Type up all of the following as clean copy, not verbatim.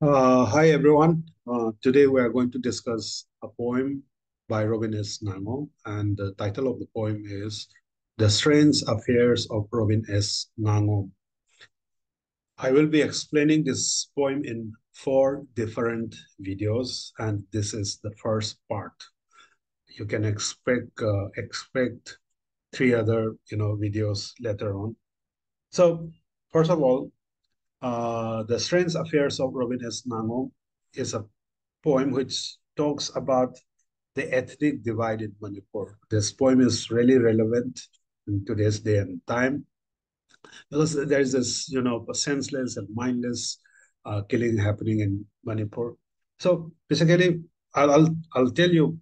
Hi everyone. Today we are going to discuss a poem by Robin S. Ngangom, and the title of the poem is The Strange Affairs of Robin S. Ngangom. I will be explaining this poem in four different videos, and this is the first part. You can expect three other videos later on. So first of all, The Strange Affairs of Robin S. Ngangom is a poem which talks about the ethnic divide in Manipur. This poem is really relevant in today's day and time because there is this, senseless and mindless killing happening in Manipur. So basically, I'll tell you,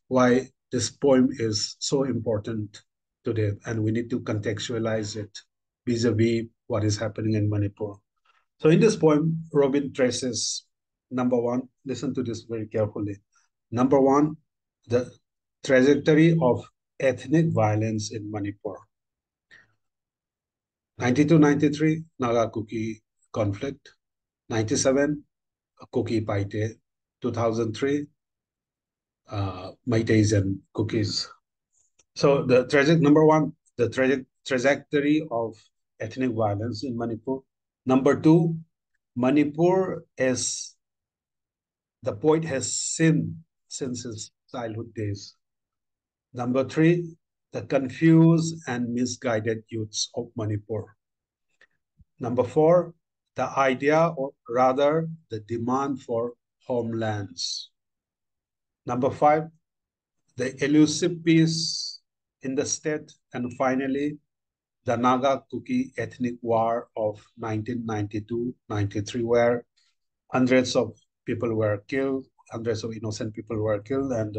why this poem is so important today, and we need to contextualize it vis-a-vis what is happening in Manipur. So in this poem, Robin traces number one, listen to this very carefully. Number one, the trajectory of ethnic violence in Manipur. 92-93, Naga Kuki conflict. 97, Kuki Paite. 2003, Meiteis and Kukis. So the number one, the trajectory of ethnic violence in Manipur. Number two, Manipur is the poet has seen since his childhood days. Number three, the confused and misguided youths of Manipur. Number four, the idea, or rather the demand for homelands. Number five, the elusive peace in the state. And finally, the Naga Kuki Ethnic War of 1992-93, where hundreds of people were killed, hundreds of innocent people were killed, and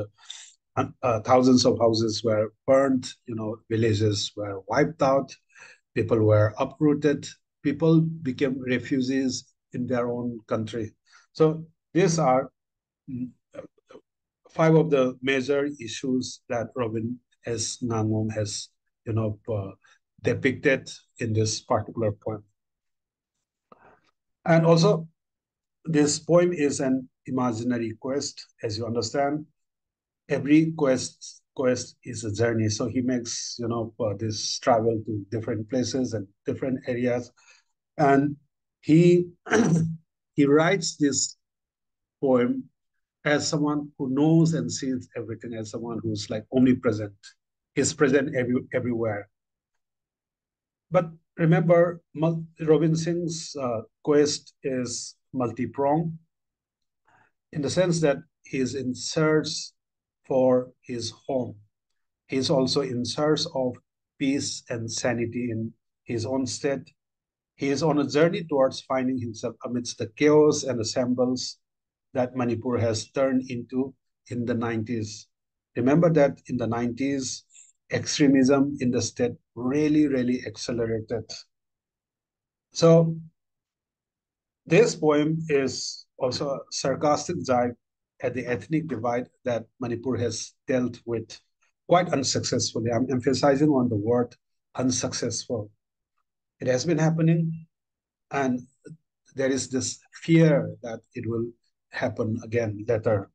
thousands of houses were burned, villages were wiped out, people were uprooted, people became refugees in their own country. So these are mm, five of the major issues that Robin S. Ngangom has, depicted in this particular poem. And also, this poem is an imaginary quest, as you understand. Every quest is a journey. So he makes this travel to different places and different areas, and he he writes this poem as someone who knows and sees everything, as someone who's like omnipresent. He's present everywhere. But remember, Robin Singh's quest is multi-pronged in the sense that he is in search for his home. He is also in search of peace and sanity in his own state. He is on a journey towards finding himself amidst the chaos and the shambles that Manipur has turned into in the 90s. Remember that in the 90s, extremism in the state really, really accelerated. So this poem is also a sarcastic jibe at the ethnic divide that Manipur has dealt with quite unsuccessfully. I'm emphasizing on the word unsuccessful. It has been happening, and there is this fear that it will happen again later.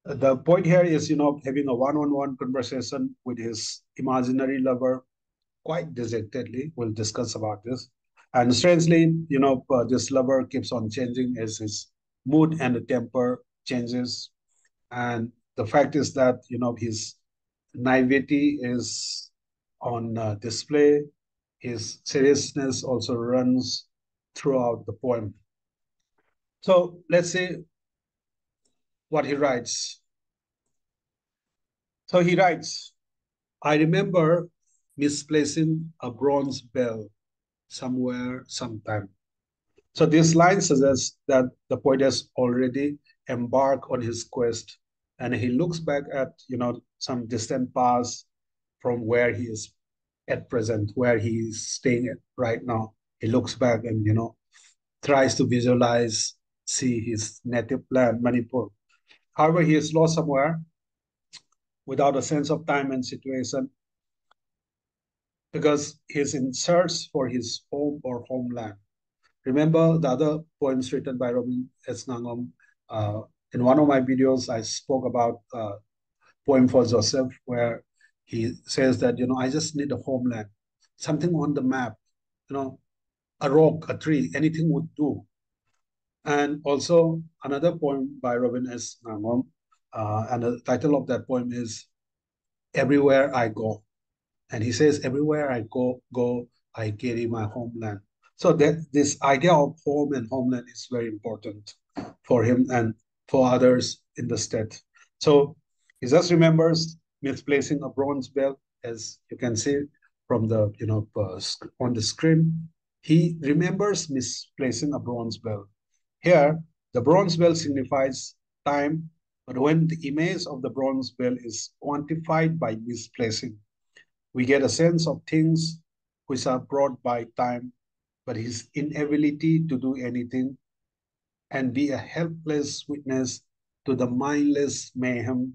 The point here is, having a one-on-one conversation with his imaginary lover quite dejectedly. We'll discuss about this. And strangely, this lover keeps on changing as his mood and the temper changes. And the fact is that, his naivety is on display. His seriousness also runs throughout the poem. So let's see what he writes. So he writes, I remember misplacing a bronze bell somewhere, sometime. So this line suggests that the poet has already embarked on his quest, and he looks back at some distant past from where he is at present, where he is staying at right now. He looks back and tries to visualize, see his native land, Manipur. However, he is lost somewhere without a sense of time and situation because he's in search for his home or homeland. Remember the other poems written by Robin S. Ngangom? Uh, in one of my videos, I spoke about poem for Joseph, where he says that, I just need a homeland, something on the map, you know, a rock, a tree, anything would do. And also another poem by Robin S. Ngangom, and the title of that poem is Everywhere I Go. And he says, everywhere I go, I carry my homeland. So that this idea of home and homeland is very important for him and for others in the state. So he just remembers misplacing a bronze bell, as you can see from the on the screen. He remembers misplacing a bronze bell. Here, the bronze bell signifies time, but when the image of the bronze bell is quantified by misplacing, we get a sense of things which are brought by time, but his inability to do anything and be a helpless witness to the mindless mayhem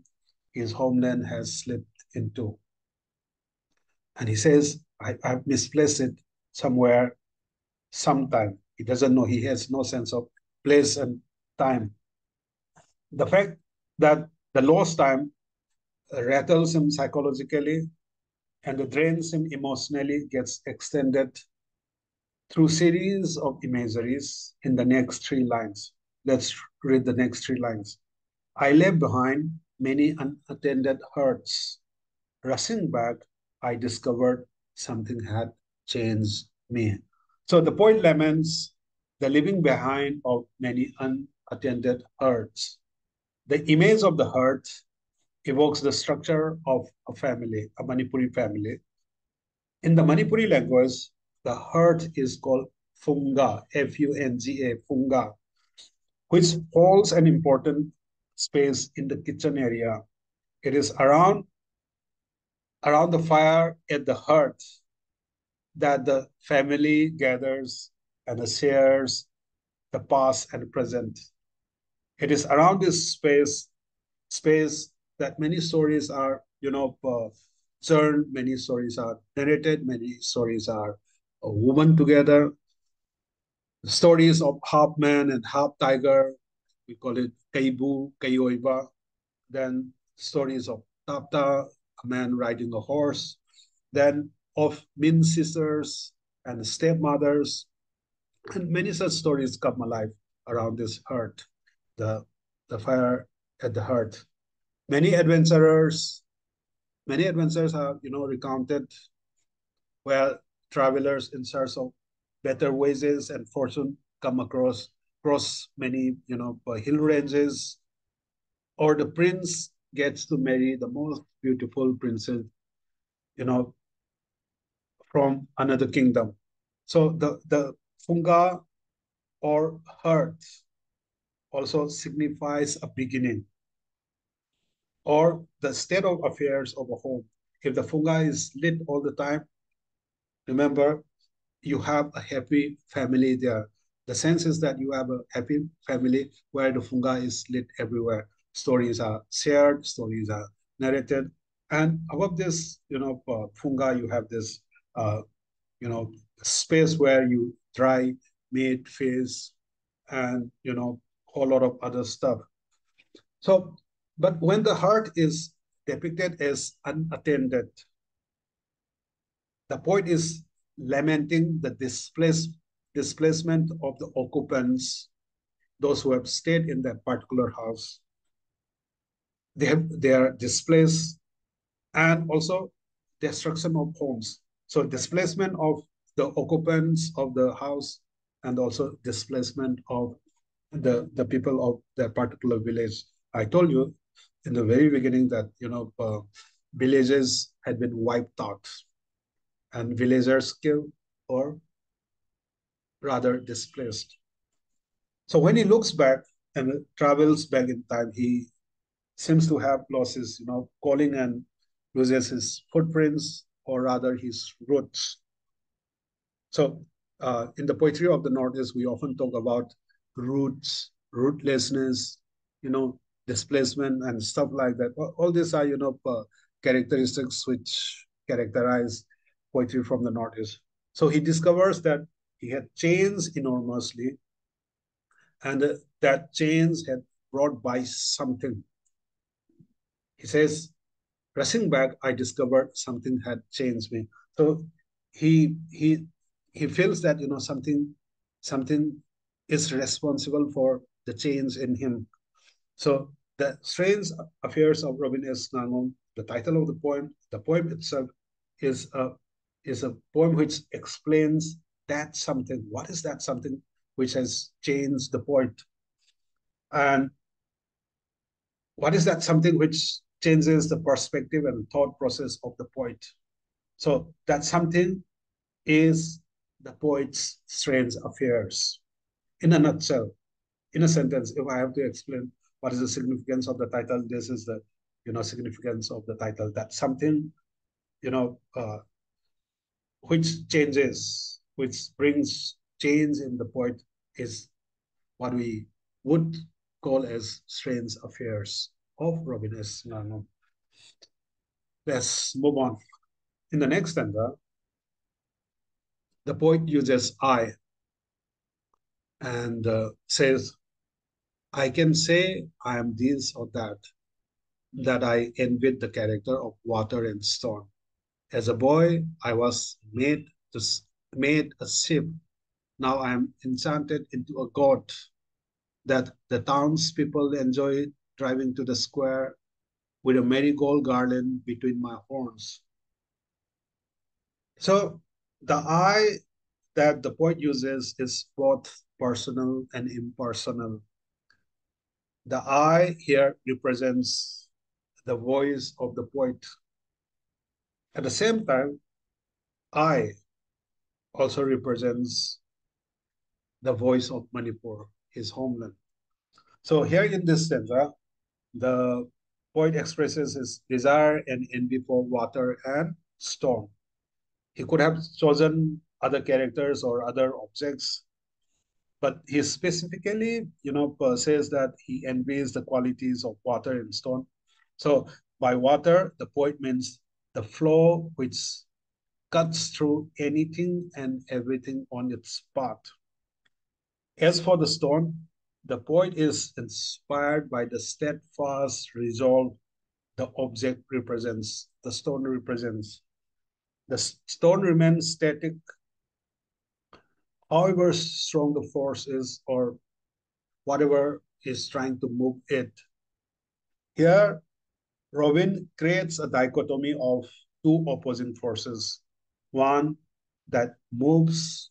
his homeland has slipped into. And he says, I've misplaced it somewhere, sometime. He doesn't know, he has no sense of place and time. The fact that the lost time rattles him psychologically and drains him emotionally gets extended through series of imageries in the next three lines. Let's read the next three lines. I left behind many unattended hurts. Rushing back, I discovered something had changed me. So the poet laments the leaving behind of many unattended hurts. The image of the hurt evokes the structure of a family, a Manipuri family. In the Manipuri language, the hurt is called funga, Funga, funga, which holds an important space in the kitchen area. It is around the fire at the hearth that the family gathers and shares the past and present. It is around this space that many stories are, churned, many stories are narrated, many stories are woven together. Stories of half man and half tiger, we call it Kaibu, Kaioiba. Then stories of Tapta, a man riding a horse. Then of Min sisters and stepmothers. And many such stories come alive around this hearth, the, the fire at the hearth. Many adventurers, many adventures are, recounted where travelers in search of better wages and fortune come across many, hill ranges, or the prince gets to marry the most beautiful princess, you know, from another kingdom. So the funga or hearth also signifies a beginning or the state of affairs of a home. If the funga is lit all the time, remember you have a happy family there. The sense is that you have a happy family where the funga is lit everywhere. Stories are shared, stories are narrated, and above this, funga, you have this, uh, space where you dry meat, fish, and whole lot of other stuff. So, but when the heart is depicted as unattended, the poet is lamenting the displacement of the occupants, those who have stayed in that particular house. They are displaced, and also destruction of homes. So displacement of the occupants of the house, and also displacement of the people of that particular village. I told you in the very beginning that villages had been wiped out and villagers killed or rather displaced. So when he looks back and travels back in time, he seems to have lost his, calling and loses his footprints or rather his roots. So in the poetry of the Northeast, we often talk about roots, rootlessness, displacement and stuff like that. All these are, characteristics which characterize poetry from the Northeast. So he discovers that he had changed enormously, and that change had brought by something. He says, rushing back, I discovered something had changed me. So he he he feels that something is responsible for the change in him. So the strange affairs of Robin S. Ngangom, the title of the poem itself is a is a poem which explains that something. What is that something which has changed the poet? And what is that something which changes the perspective and thought process of the poet? So that something is the poet's strange affairs. In a nutshell, in a sentence, if I have to explain what is the significance of the title, this is the significance of the title. That something you know which changes, which brings change in the poet is what we would call as strange affairs of Robin S. Ngangom. Let's move on. In the next stanza, the poet uses I and says, I can say I am this or that I envied the character of water and stone. As a boy, I was to made a ship. Now I am enchanted into a god that the townspeople enjoy driving to the square with a marigold garland between my horns. So the I that the poet uses is both personal and impersonal. The I here represents the voice of the poet. At the same time, I also represents the voice of Manipur, his homeland. So here in this stanza, the poet expresses his desire and envy for water and stone. He could have chosen other characters or other objects, but he specifically, says that he envies the qualities of water and stone. So by water, the poet means the flow which cuts through anything and everything on its path. As for the stone, the poet is inspired by the steadfast resolve the object represents, the stone represents. The stone remains static, however strong the force is or whatever is trying to move it. Here, Robin creates a dichotomy of two opposing forces, one that moves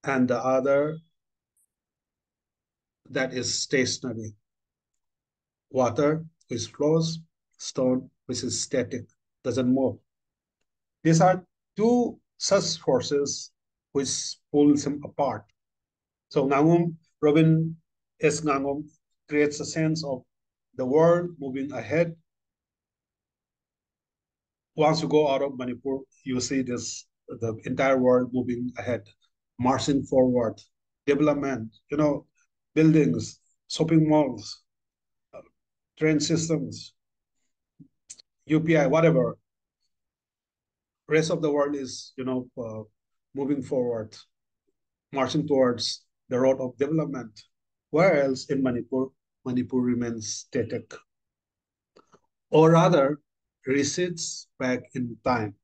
and the other that is stationary. Water, which flows, stone, which is static, doesn't move. These are two such forces which pulls him apart. So Ngangom, Robin S. Ngangom creates a sense of the world moving ahead. Once you go out of Manipur, you see the entire world moving ahead, marching forward, development, buildings, shopping malls, train systems, UPI, whatever. Rest of the world is, moving forward, marching towards the road of development. Whereas in Manipur, Manipur remains static, or rather recedes back in time.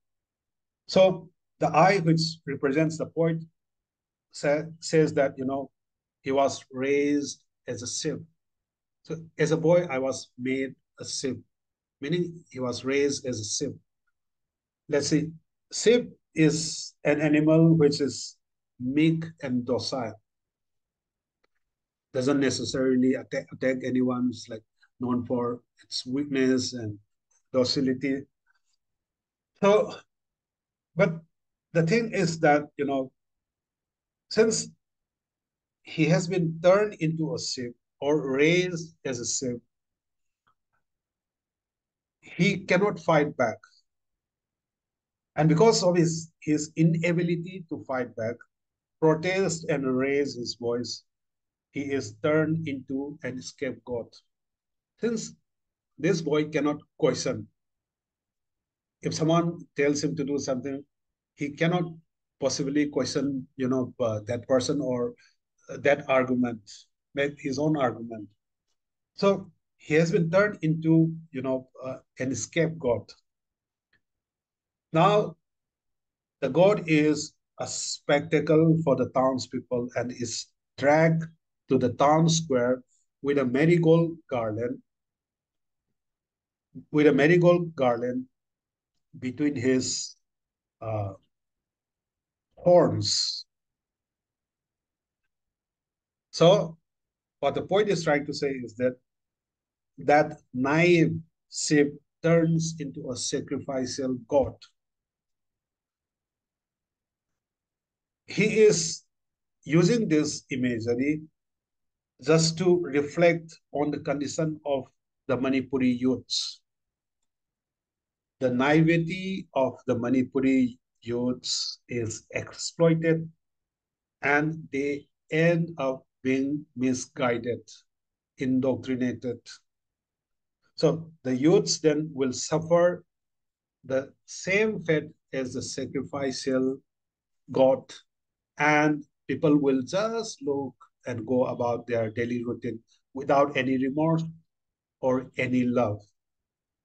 So the I, which represents the poet, says that he was raised as a civ. So as a boy, I was made a civ, meaning he was raised as a civ. Let's see, civ is an animal which is meek and docile, doesn't necessarily attack anyone. It's like known for its weakness and docility. So, but the thing is that since he has been turned into a sheep or raised as a sheep, he cannot fight back. And because of his inability to fight back, protest and raise his voice, he is turned into an scapegoat. Since this boy cannot question, if someone tells him to do something, he cannot possibly question, that person or that argument, make his own argument. So he has been turned into, an scapegoat. Now, the god is a spectacle for the townspeople and is dragged to the town square with a marigold garland, between his uh, horns. So, what the point is trying to say is that naive sheep turns into a sacrificial god. He is using this imagery just to reflect on the condition of the Manipuri youths. The naivety of the Manipuri youths is exploited and they end up being misguided, indoctrinated. So the youths then will suffer the same fate as the sacrificial god, and people will just look and go about their daily routine without any remorse or any love.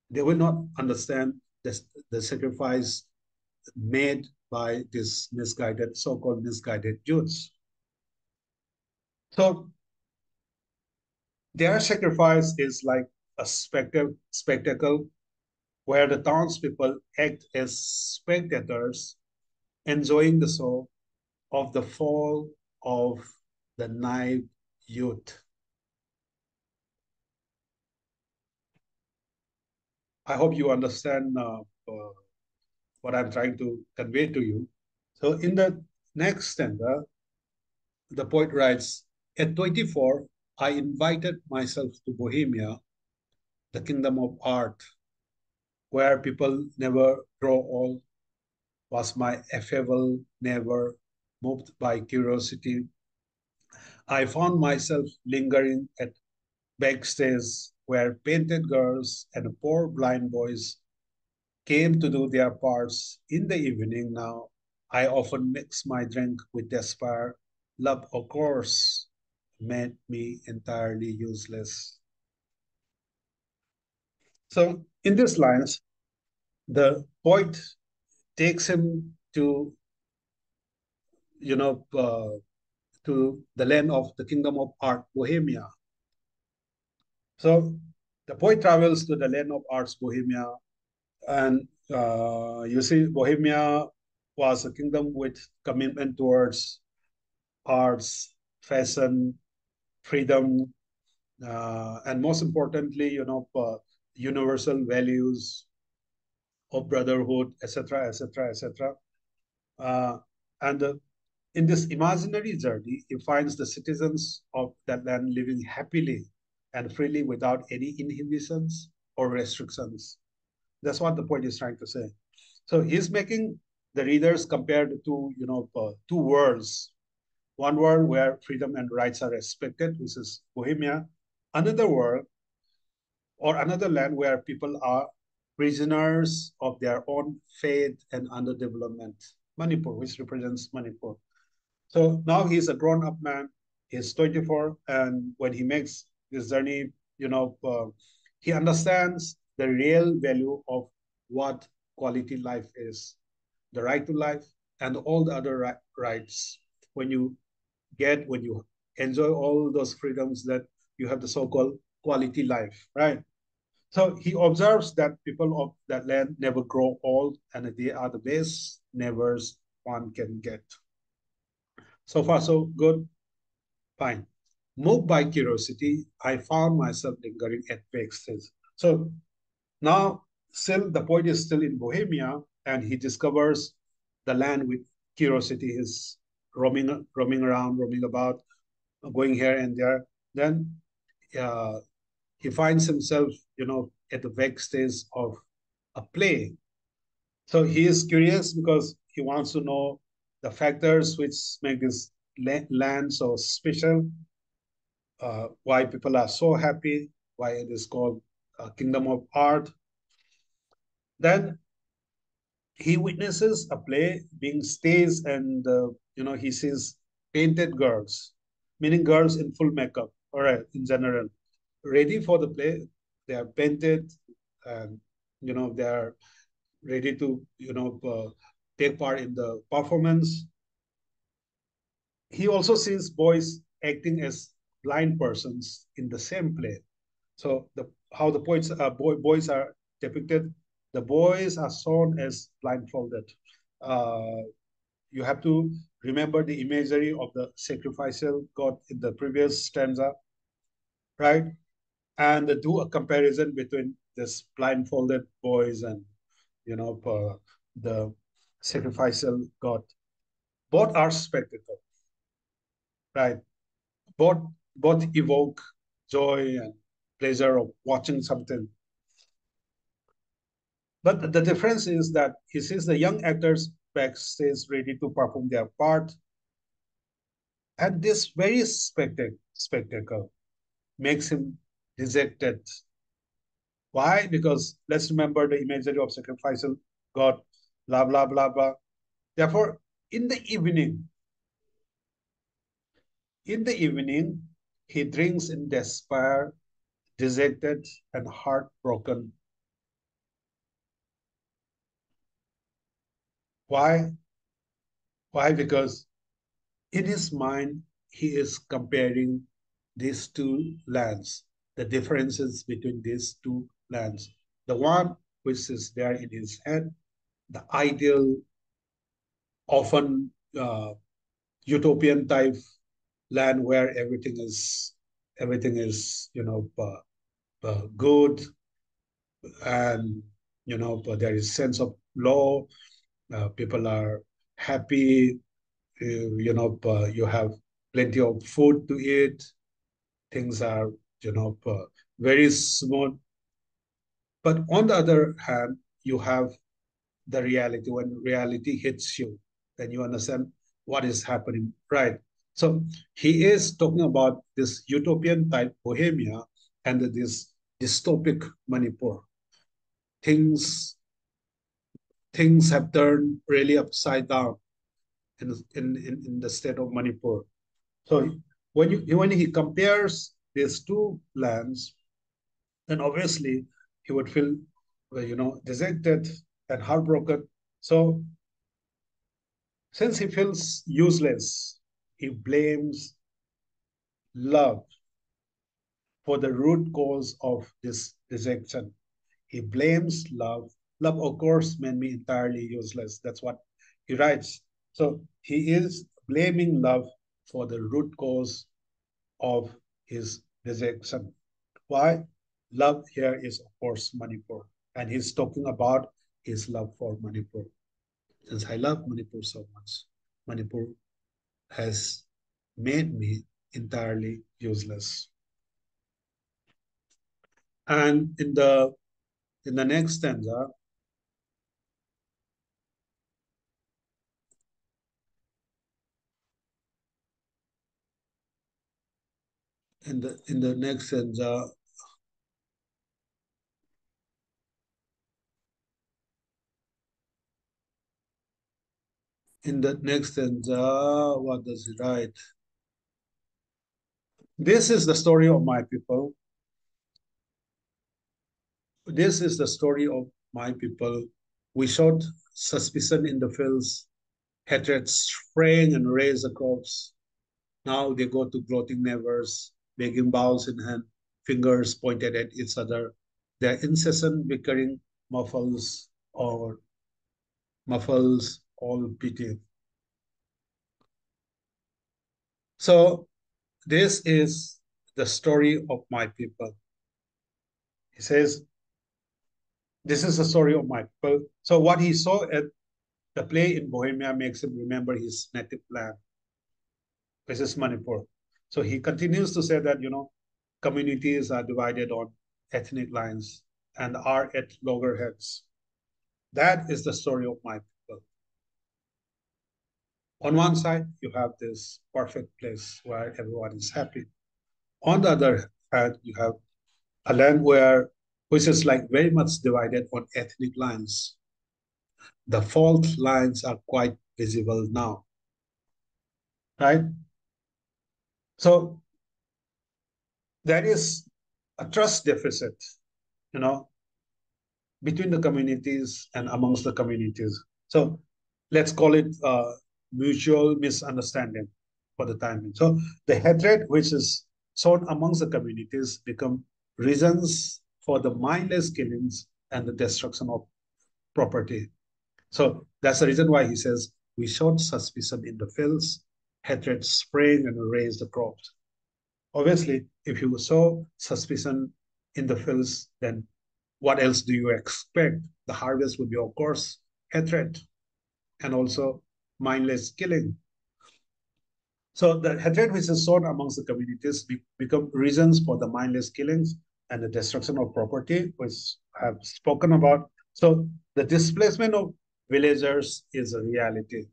They will not understand the sacrifice made by this misguided, so-called misguided youths. So their sacrifice is like a spectacle where the townspeople act as spectators, enjoying the show of the fall of the naive youth. I hope you understand what I'm trying to convey to you. So, in the next stanza, the poet writes, at 24, I invited myself to Bohemia, the kingdom of art, where people never grow old, was my affable never moved by curiosity. I found myself lingering at backstage where painted girls and poor blind boys came to do their parts in the evening now. I often mix my drink with despair. Love, of course, made me entirely useless. So, in these lines, the poet takes him to, you know, to the land of the kingdom of art, Bohemia. So, the poet travels to the land of arts, Bohemia, and you see, Bohemia was a kingdom with commitment towards arts, fashion, freedom, and most importantly, universal values of brotherhood, etc., etc., etc. And in this imaginary journey, he finds the citizens of that land living happily and freely without any inhibitions or restrictions. That's what the poet is trying to say. So he's making the readers compared to two worlds. One world where freedom and rights are respected, which is Bohemia. Another world or another land where people are prisoners of their own fate and underdevelopment. Manipur, which represents Manipur. So now he's a grown-up man. He's 24, and when he makes this journey, he understands the real value of what quality life is, the right to life, and all the other rights. When you when you enjoy all those freedoms, that you have the so-called quality life, right? So he observes that people of that land never grow old, and they are the best neighbors one can get. So far, so good. Fine. Moved by curiosity, I found myself lingering at Vexes. So now, still, the poet is still in Bohemia, and he discovers the land with curiosity. He's roaming around, roaming about, going here and there. Then uh, he finds himself, at the backstage of a play. So he is curious because he wants to know the factors which make this land so special, why people are so happy, why it is called a kingdom of art. Then He witnesses a play being staged, and he sees painted girls, meaning girls in full makeup, all right, in general, ready for the play. They are painted, and they are ready to take part in the performance. He also sees boys acting as blind persons in the same play. So the how the boys are depicted, the boys are shown as blindfolded. Uh, you have to remember the imagery of the sacrificial god in the previous stanza, right? And do a comparison between this blindfolded boys and the sacrificial god. Both are spectacle, right? Both both evoke joy and pleasure of watching something. But the difference is that he sees the young actors backstage ready to perform their part, and this very spectacle makes him dejected. Why? Because let's remember the imagery of sacrificial God, blah blah blah blah. Therefore, in the evening, in the evening, he drinks in despair, dejected and heartbroken. Why? Why? Because in his mind, he is comparing these two lands, the differences between these two lands. The one which is there in his head, the ideal, often utopian type land where everything is good, and but there is sense of law. People are happy. You have plenty of food to eat. Things are very smooth. But on the other hand, you have the reality. When reality hits you, then you understand what is happening, right? So he is talking about this utopian type Bohemia and this dystopic Manipur. Things things have turned really upside down in the state of Manipur. So when he compares these two lands, then obviously he would feel dejected and heartbroken. So since he feels useless, he blames love for the root cause of this rejection. He blames love. Love, of course, made me entirely useless. That's what he writes. So he is blaming love for the root cause of his rejection. Why? Love here is, of course, Manipur. And he's talking about his love for Manipur. Since I love Manipur so much, Manipur has made me entirely useless. And in the next stanza, in the next stanza, what does he write? This is the story of my people. This is the story of my people. We showed suspicion in the fields, hatred spraying and raised the crops. Now they go to gloating neighbors, begging bowls in hand, fingers pointed at each other. Their incessant bickering muffles all pity. So this is the story of my people. He says, this is the story of my people. So what he saw at the play in Bohemia makes him remember his native land, which is Manipur. So he continues to say that, communities are divided on ethnic lines and are at loggerheads. That is the story of my people. On one side, you have this perfect place where everyone is happy. On the other hand, you have a land which is like very much divided on ethnic lines. The fault lines are quite visible now, right? So there is a trust deficit, you know, between the communities and amongst the communities. So let's call it mutual misunderstanding for the time being. So the hatred which is sown amongst the communities become reasons for the mindless killings and the destruction of property. So that's the reason why he says we showed suspicion in the fields, hatred sprang and raised the crops. Obviously, if you sow suspicion in the fields, then what else do you expect? The harvest would be, of course, hatred and also mindless killing. So the hatred which is sown amongst the communities become reasons for the mindless killings and the destruction of property, which I have spoken about. So the displacement of villagers is a reality.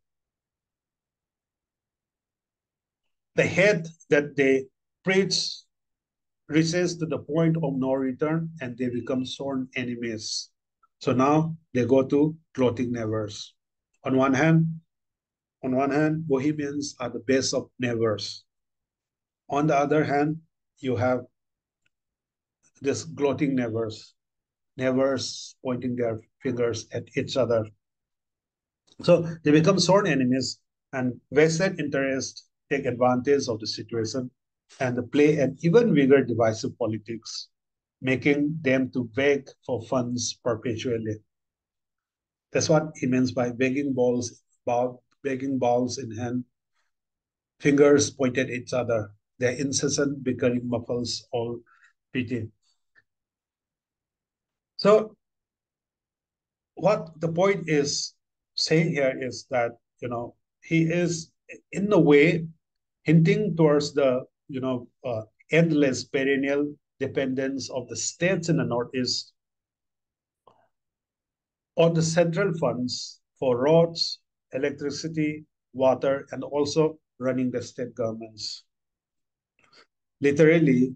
The hate that they preach reaches to the point of no return and they become sworn enemies. So now they go to clothing neighbors. On one hand, on one hand, Bohemians are the base of neighbors. On the other hand, you have this gloating neighbors, neighbors pointing their fingers at each other. So they become sworn enemies, and vested interests take advantage of the situation and play an even bigger divisive politics, making them to beg for funds perpetually. That's what he means by begging balls in hand, fingers pointed at each other. Their incessant bickering muffles all pity. So what the point is saying here is that he is in a way hinting towards the endless perennial dependence of the states in the northeast on the central funds for roads, electricity, water, and also running the state governments. Literally,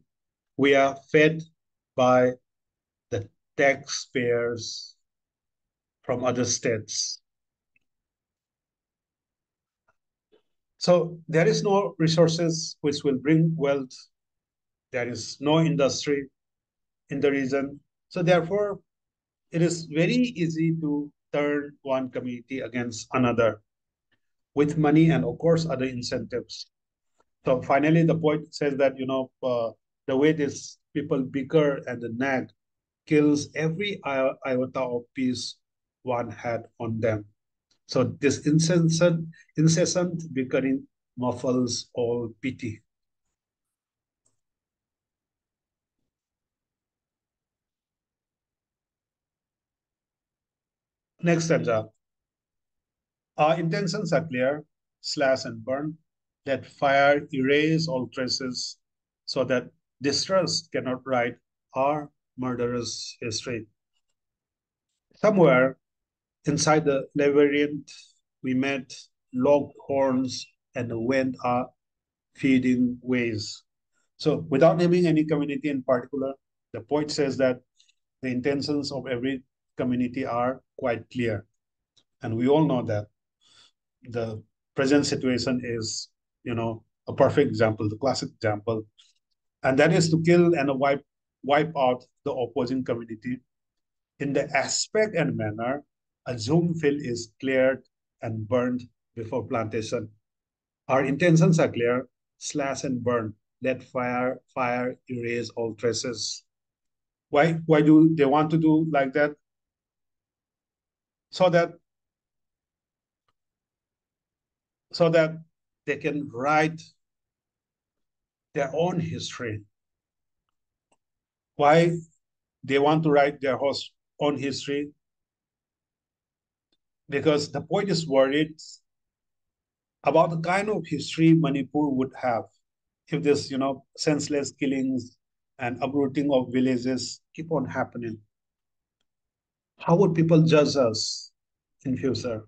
we are fed by the taxpayers from other states. So there is no resources which will bring wealth. There is no industry in the region. So therefore, it is very easy to turn one community against another with money and of course other incentives. So finally, the point says that the way these people bicker and nag kills every iota of peace one had on them. So this incessant bickering muffles all pity. Next stanza. Our intentions are clear, slash and burn. Let fire erase all traces so that distrust cannot write our murderous history. Somewhere inside the labyrinth, we met locked horns and went our feeding ways. So, without naming any community in particular, the poet says that the intentions of every community are quite clear. And we all know that the present situation is, a perfect example, the classic example. And that is to kill and wipe out the opposing community in the aspect and manner a Zoom field is cleared and burned before plantation. Our intentions are clear, slash and burn. Let fire erase all traces. Why do they want to do like that? So that so that they can write their own history. Why they want to write their own history? Because the poet is worried about the kind of history Manipur would have if this, senseless killings and uprooting of villages keep on happening. How would people judge us in future?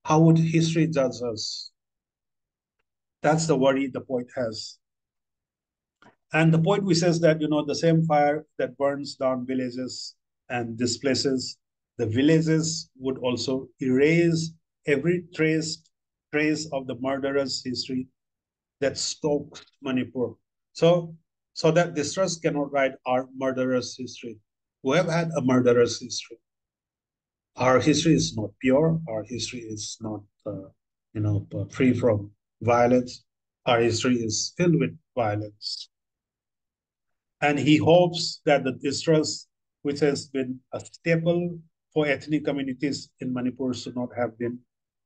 How would history judge us? That's the worry the poet has. And the poet says that, the same fire that burns down villages and displaces The villages would also erase every trace of the murderous history that stalks Manipur. So, so that distrust cannot write our murderous history. We have had a murderous history. Our history is not pure. Our history is not, free from violence. Our history is filled with violence. And he hopes that the distrust, which has been a staple for ethnic communities in Manipur, should not have been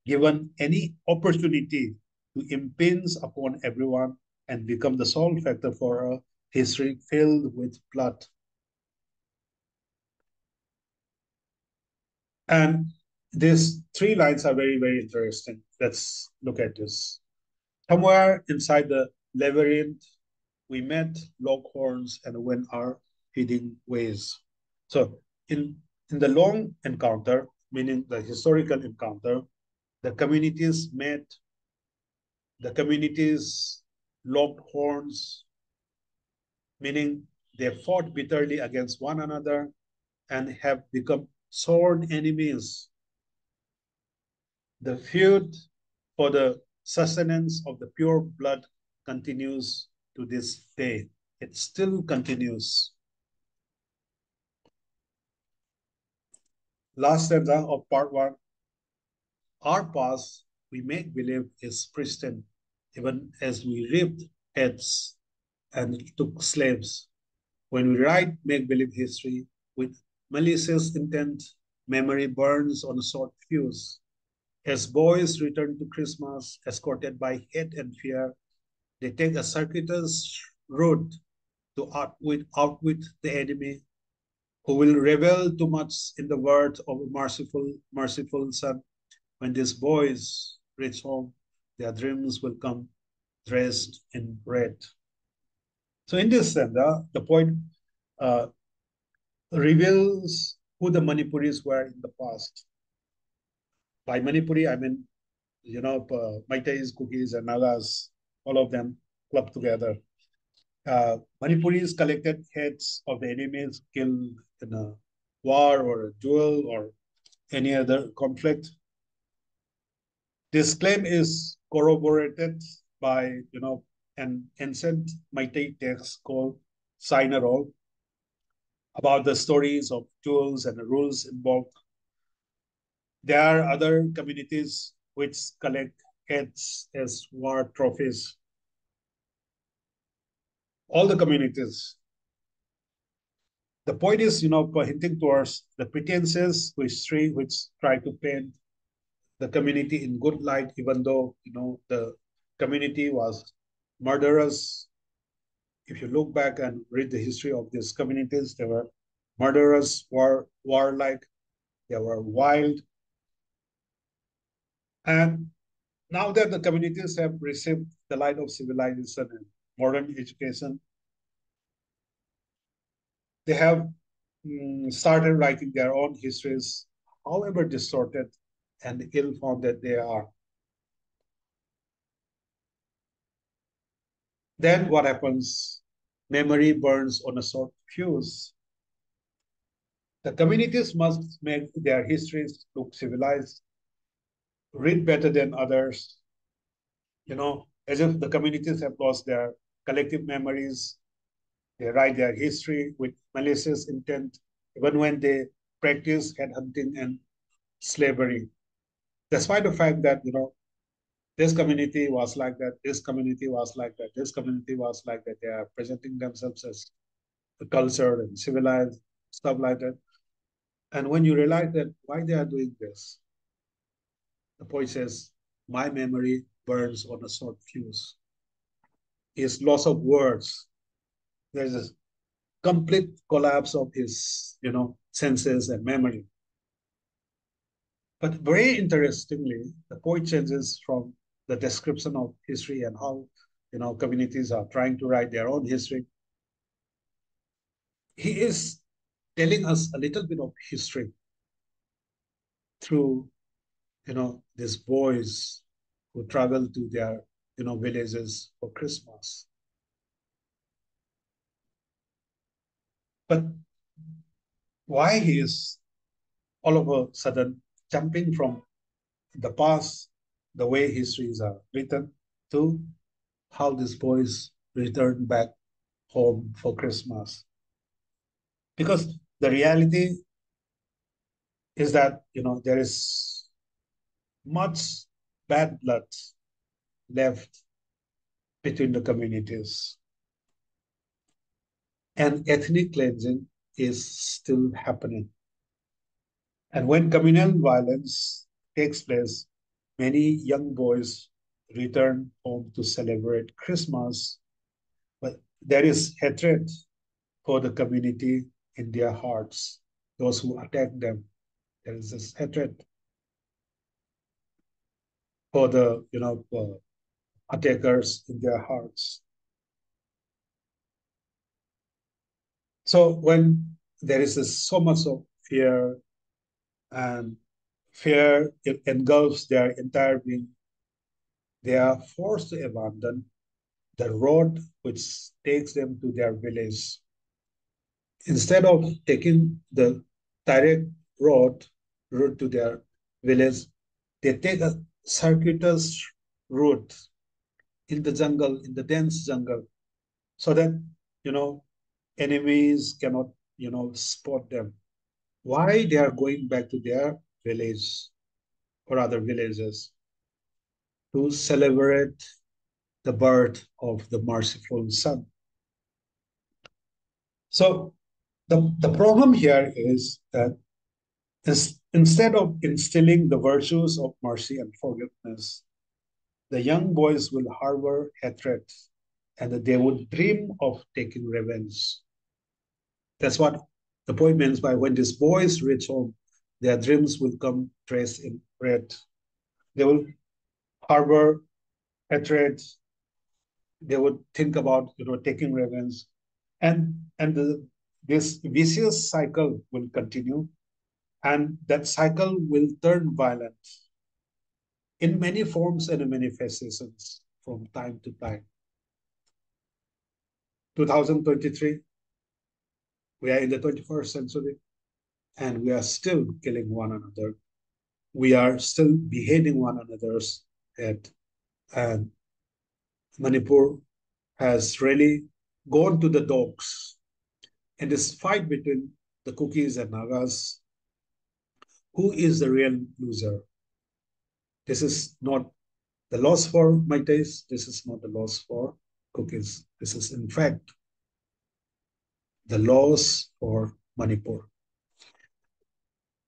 given any opportunity to impinge upon everyone and become the sole factor for a history filled with blood. And these three lines are very, very interesting. Let's look at this. Somewhere inside the labyrinth, we met longhorns and went our feeding ways. So in the long encounter, meaning the historical encounter, the communities met, the communities locked horns, meaning they fought bitterly against one another and have become sworn enemies. The feud for the sustenance of the pure blood continues to this day. It still continues. Last stanza of part one. Our past, we make believe, is pristine, even as we ripped heads and took slaves. When we write make believe history with malicious intent, memory burns on a short fuse. As boys return to Christmas, escorted by hate and fear, they take a circuitous route to outwit the enemy, who will revel too much in the words of a merciful son. When these boys reach home, their dreams will come dressed in red. So in this sense, the poet uh, reveals who the Manipuris were in the past. By Manipuri, I mean, Maitais, Kukis, and Nagas, all of them clubbed together. Manipuris collected heads of the enemies killed in a war or a duel or any other conflict. This claim is corroborated by, an ancient Meitei text called Sinarol about the stories of duels and the rules involved. There are other communities which collect heads as war trophies. All the communities. The point is, hinting towards the pretenses which try to paint the community in good light, even though, the community was murderous. If you look back and read the history of these communities, they were murderous, warlike, they were wild. And now that the communities have received the light of civilization and modern education, they have started writing their own histories, however distorted and ill-founded they are. Then what happens? Memory burns on a short fuse. The communities must make their histories look civilized, read better than others, as if the communities have lost their collective memories. They write their history with malicious intent, even when they practice headhunting and slavery. Despite the fact that, this community was like that, this community was like that, this community was like that, they are presenting themselves as cultured and civilized, stuff like that. And when you realize that why they are doing this, the poet says, my memory burns on a short fuse. His loss of words. There's a complete collapse of his, senses and memory. But very interestingly, the poet changes from the description of history and how, communities are trying to write their own history. He is telling us a little bit of history through, these boys who travel to their, villages for Christmas. But why he is all of a sudden jumping from the past, the way histories are written, to how these boys return back home for Christmas. Because the reality is that there is much bad blood left between the communities, and ethnic cleansing is still happening. And when communal violence takes place, many young boys return home to celebrate Christmas, but there is hatred for the community in their hearts. Those who attack them, there is this hatred for the attackers in their hearts. So when there is so much of fear, and fear it engulfs their entire being, they are forced to abandon the road which takes them to their village. Instead of taking the direct road route to their village, they take a circuitous route in the jungle, in the dense jungle, so that you know enemies cannot spot them. Why they are going back to their village or other villages? To celebrate the birth of the merciful Son. So the problem here is that instead of instilling the virtues of mercy and forgiveness, the young boys will harbor hatred, and that they would dream of taking revenge. That's what the poem means by when these boys reach home, their dreams will come dressed in red. They will harbor hatred. They would think about taking revenge, and this vicious cycle will continue, and that cycle will turn violent in many forms and in many facets from time to time. 2023, we are in the 21st century, and we are still killing one another. We are still beheading one another's head. And Manipur has really gone to the dogs. In this fight between the Kukis and Nagas, who is the real loser? This is not the loss for Meiteis. This is not the loss for Kukis. This is, in fact, the loss for Manipur.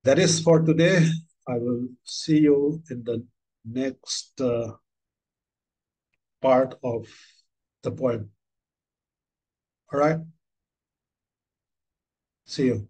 That is for today. I will see you in the next part of the poem. All right. See you.